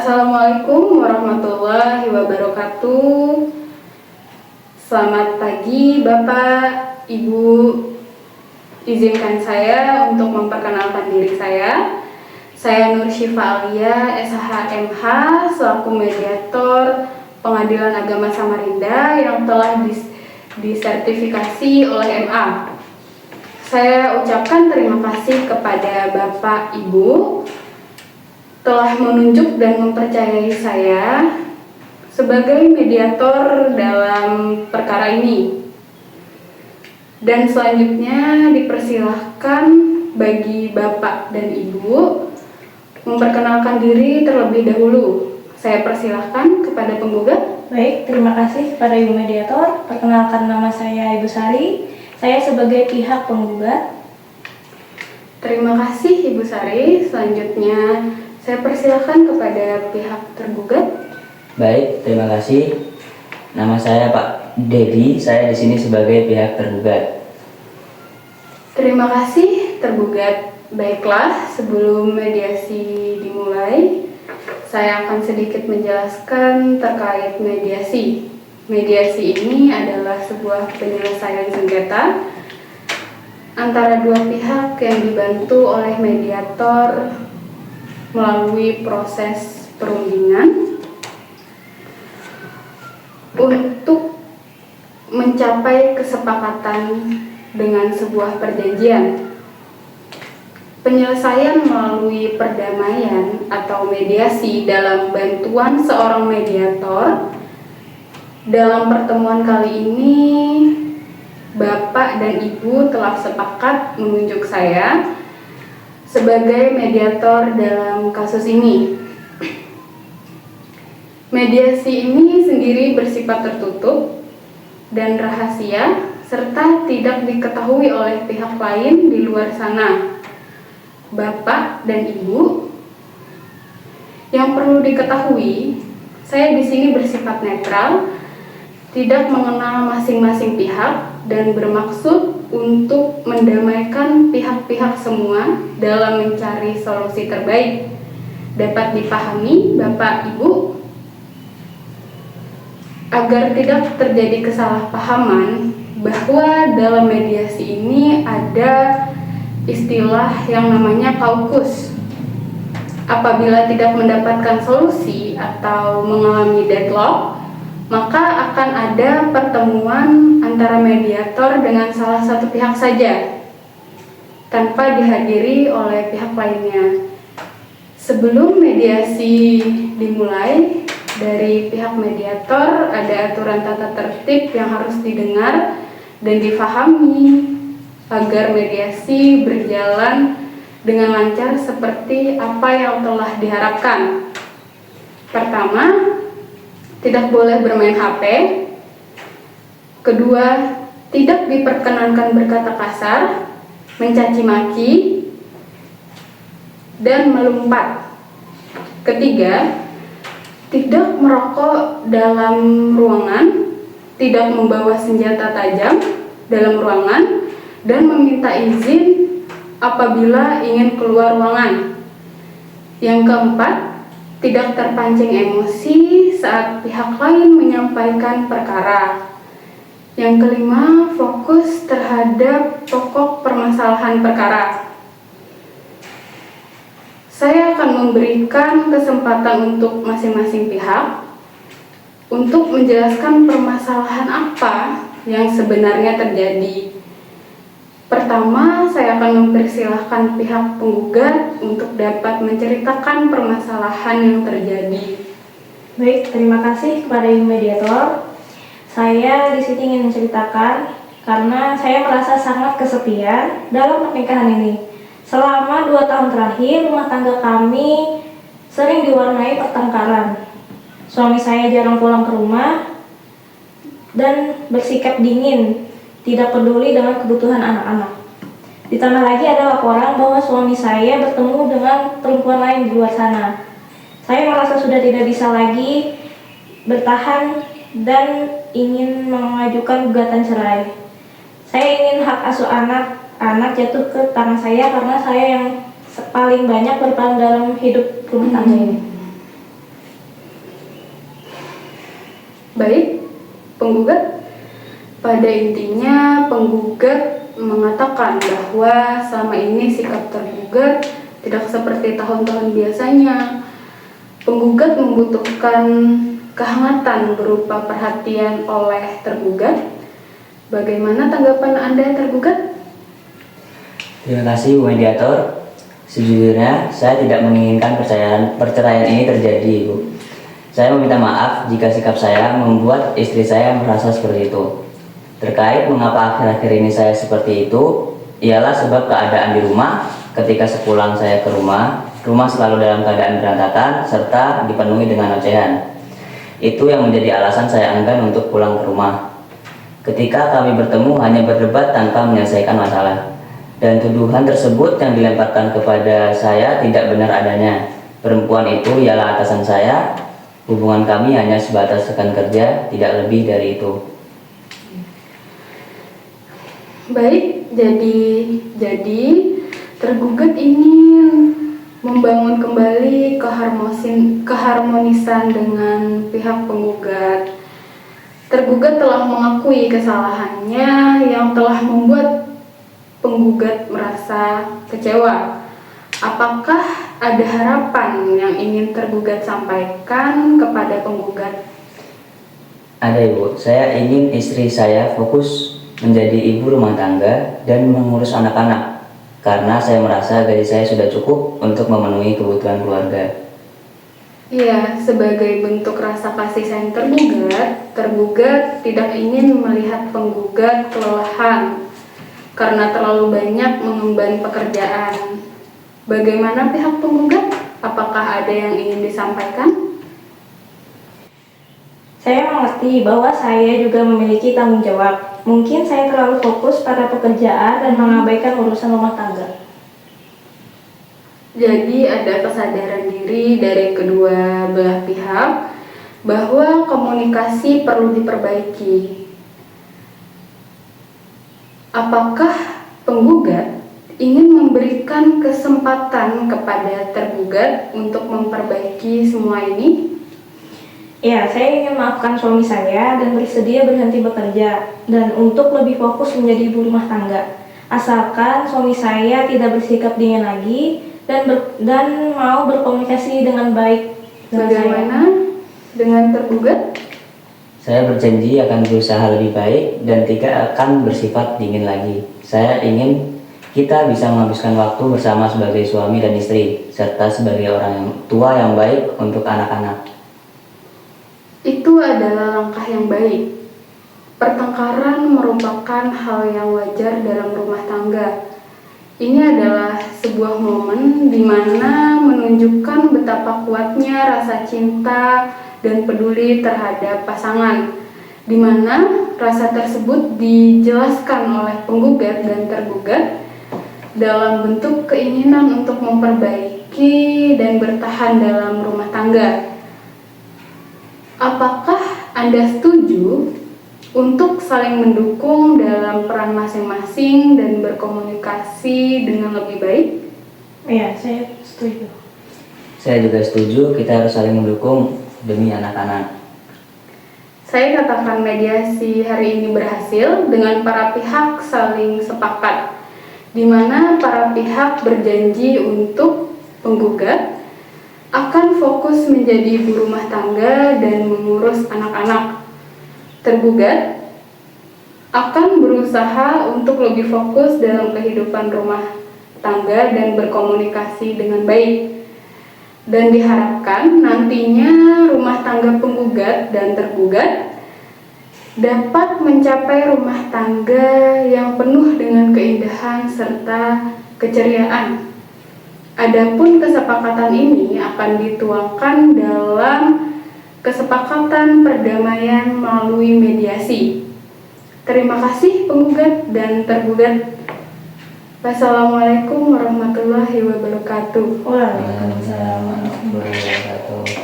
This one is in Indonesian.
Assalamualaikum warahmatullahi wabarakatuh. Selamat pagi Bapak, Ibu. Izinkan saya untuk memperkenalkan diri saya. Saya Nur Syifa Alia, SHMH, selaku mediator Pengadilan Agama Samarinda yang telah disertifikasi oleh MA. Saya ucapkan terima kasih kepada Bapak Ibu telah menunjuk dan mempercayai saya sebagai mediator dalam perkara ini. Dan selanjutnya dipersilahkan bagi Bapak dan Ibu memperkenalkan diri terlebih dahulu. Saya persilahkan kepada penggugat. Baik, terima kasih kepada Ibu Mediator. Perkenalkan, nama saya Ibu Sari. Saya sebagai pihak penggugat. Terima kasih Ibu Sari. Selanjutnya saya persilahkan kepada pihak tergugat. Baik, terima kasih. Nama saya Pak Dedi. Saya di sini sebagai pihak tergugat. Terima kasih tergugat. Baiklah, sebelum mediasi dimulai, saya akan sedikit menjelaskan terkait mediasi. Mediasi ini adalah sebuah penyelesaian sengketa antara dua pihak yang dibantu oleh mediator melalui proses perundingan untuk mencapai kesepakatan dengan sebuah perjanjian. Penyelesaian melalui perdamaian atau mediasi dalam bantuan seorang mediator. Dalam pertemuan kali ini, Bapak dan Ibu telah sepakat menunjuk saya sebagai mediator dalam kasus ini. Mediasi ini sendiri bersifat tertutup dan rahasia serta tidak diketahui oleh pihak lain di luar sana. Bapak dan Ibu, yang perlu diketahui, saya di sini bersifat netral, tidak mengenal masing-masing pihak dan bermaksud untuk mendamaikan pihak-pihak semua dalam mencari solusi terbaik. Dapat dipahami Bapak Ibu? Agar tidak terjadi kesalahpahaman bahwa dalam mediasi ini ada istilah yang namanya kaukus. Apabila tidak mendapatkan solusi atau mengalami deadlock, maka akan ada pertemuan antara mediator dengan salah satu pihak saja, tanpa dihadiri oleh pihak lainnya. Sebelum mediasi dimulai, dari pihak mediator ada aturan tata tertib yang harus didengar dan difahami agar mediasi berjalan dengan lancar seperti apa yang telah diharapkan. Pertama, tidak boleh bermain HP. Kedua, tidak diperkenankan berkata kasar, mencaci maki, dan melumpat. Ketiga, tidak merokok dalam ruangan, tidak membawa senjata tajam dalam ruangan, dan meminta izin apabila ingin keluar ruangan. Yang keempat, tidak terpancing emosi saat pihak lain menyampaikan perkara. Yang kelima, fokus terhadap pokok permasalahan perkara. Saya akan memberikan kesempatan untuk masing-masing pihak untuk menjelaskan permasalahan apa yang sebenarnya terjadi. Pertama, saya akan mempersilahkan pihak penggugat untuk dapat menceritakan permasalahan yang terjadi. Baik, terima kasih kepada Ibu Mediator. Saya di sini ingin menceritakan karena saya merasa sangat kesepian dalam pernikahan ini. Selama 2 tahun terakhir, rumah tangga kami sering diwarnai pertengkaran. Suami saya jarang pulang ke rumah dan bersikap dingin, tidak peduli dengan kebutuhan anak-anak. Ditambah lagi ada laporan bahwa suami saya bertemu dengan perempuan lain di luar sana. Saya merasa sudah tidak bisa lagi bertahan dan ingin mengajukan gugatan cerai. Saya ingin hak asuh anak jatuh ke tangan saya karena saya yang paling banyak berperan dalam hidup rumah tangga ini. Baik, penggugat. Pada intinya, penggugat mengatakan bahwa selama ini sikap tergugat tidak seperti tahun-tahun biasanya. Penggugat membutuhkan kehangatan berupa perhatian oleh tergugat. Bagaimana tanggapan Anda, tergugat? Terima kasih, Bu Mediator. Sejujurnya, saya tidak menginginkan perceraian ini terjadi, Bu. Saya meminta maaf jika sikap saya membuat istri saya merasa seperti itu. Terkait mengapa akhir-akhir ini saya seperti itu, ialah sebab keadaan di rumah. Ketika sepulang saya ke rumah selalu dalam keadaan berantakan serta dipenuhi dengan ocehan. Itu yang menjadi alasan saya enggan untuk pulang ke rumah. Ketika kami bertemu hanya berdebat tanpa menyelesaikan masalah. Dan tuduhan tersebut yang dilemparkan kepada saya tidak benar adanya. Perempuan itu ialah atasan saya. Hubungan kami hanya sebatas rekan kerja, tidak lebih dari itu. Baik, jadi tergugat ingin membangun kembali keharmonisan dengan pihak penggugat. Tergugat telah mengakui kesalahannya yang telah membuat penggugat merasa kecewa. Apakah ada harapan yang ingin tergugat sampaikan kepada penggugat? Ada, Ibu. Saya ingin istri saya fokus menjadi ibu rumah tangga dan mengurus anak-anak. Karena saya merasa gaji saya sudah cukup untuk memenuhi kebutuhan keluarga. Iya, sebagai bentuk rasa kasih sayang tergugat tidak ingin melihat penggugat kelelahan karena terlalu banyak mengemban pekerjaan. Bagaimana pihak penggugat? Apakah ada yang ingin disampaikan? Saya mengerti bahwa saya juga memiliki tanggung jawab. Mungkin saya terlalu fokus pada pekerjaan dan mengabaikan urusan rumah tangga. Jadi ada kesadaran diri dari kedua belah pihak bahwa komunikasi perlu diperbaiki. Apakah penggugat ingin memberikan kesempatan kepada tergugat untuk memperbaiki semua ini? Ya, saya ingin maafkan suami saya dan bersedia berhenti bekerja dan untuk lebih fokus menjadi ibu rumah tangga. Asalkan suami saya tidak bersikap dingin lagi dan mau berkomunikasi dengan baik dengan Bagaimana dengan tergugat? Saya berjanji akan berusaha lebih baik dan tidak akan bersifat dingin lagi. Saya ingin kita bisa menghabiskan waktu bersama sebagai suami dan istri, serta sebagai orang tua yang baik untuk anak-anak. Itu adalah langkah yang baik. Pertengkaran merupakan hal yang wajar dalam rumah tangga. Ini adalah sebuah momen di mana menunjukkan betapa kuatnya rasa cinta dan peduli terhadap pasangan, di mana rasa tersebut dijelaskan oleh penggugat dan tergugat dalam bentuk keinginan untuk memperbaiki dan bertahan dalam rumah tangga. Apakah Anda setuju untuk saling mendukung dalam peran masing-masing dan berkomunikasi dengan lebih baik? Ya, saya setuju. Saya juga setuju kita harus saling mendukung demi anak-anak. Saya katakan mediasi hari ini berhasil dengan para pihak saling sepakat, di mana para pihak berjanji untuk penggugat akan fokus menjadi ibu rumah tangga dan mengurus anak-anak. Tergugat akan berusaha untuk lebih fokus dalam kehidupan rumah tangga dan berkomunikasi dengan baik. Dan diharapkan nantinya rumah tangga penggugat dan tergugat dapat mencapai rumah tangga yang penuh dengan keindahan serta keceriaan. Adapun kesepakatan ini akan dituangkan dalam kesepakatan perdamaian melalui mediasi. Terima kasih penggugat dan tergugat. Wassalamualaikum warahmatullahi wabarakatuh. Waalaikumsalam. Waalaikumsalam warahmatullahi wabarakatuh.